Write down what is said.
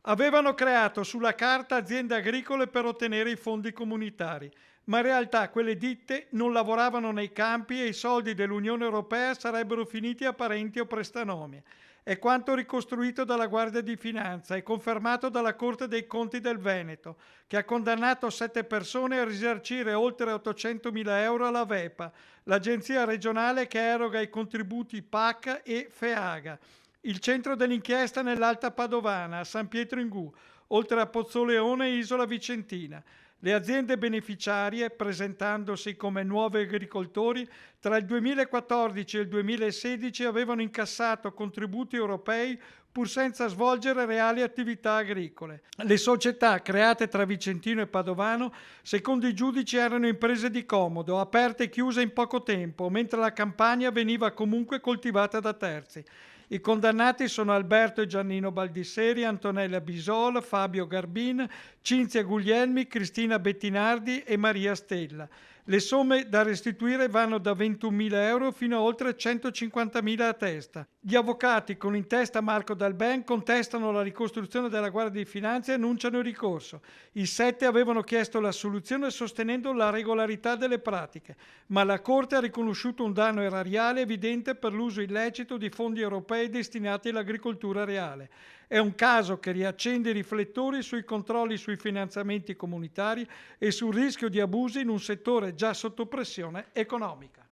Avevano creato sulla carta aziende agricole per ottenere i fondi comunitari, ma in realtà quelle ditte non lavoravano nei campi e i soldi dell'Unione Europea sarebbero finiti a parenti o prestanomi. È quanto ricostruito dalla Guardia di Finanza e confermato dalla Corte dei Conti del Veneto, che ha condannato 7 persone a risarcire oltre 800.000 euro alla VEPA, l'agenzia regionale che eroga i contributi PAC e FEAGA. Il centro dell'inchiesta nell'Alta Padovana, a San Pietro in Gu, oltre a Pozzoleone e Isola Vicentina. Le aziende beneficiarie, presentandosi come nuovi agricoltori, tra il 2014 e il 2016 avevano incassato contributi europei pur senza svolgere reali attività agricole. Le società create tra Vicentino e Padovano, secondo i giudici, erano imprese di comodo, aperte e chiuse in poco tempo, mentre la campagna veniva comunque coltivata da terzi. I condannati sono Alberto e Giannino Baldisseri, Antonella Bisol, Fabio Garbin, Cinzia Guglielmi, Cristina Bettinardi e Maria Stella. Le somme da restituire vanno da 21.000 euro fino a oltre 150.000 a testa. Gli avvocati, con in testa Marco Dalben, contestano la ricostruzione della Guardia di Finanza e annunciano il ricorso. I 7 avevano chiesto l'assoluzione sostenendo la regolarità delle pratiche, ma la Corte ha riconosciuto un danno erariale evidente per l'uso illecito di fondi europei destinati all'agricoltura reale. È un caso che riaccende i riflettori sui controlli sui finanziamenti comunitari e sul rischio di abusi in un settore già sotto pressione economica.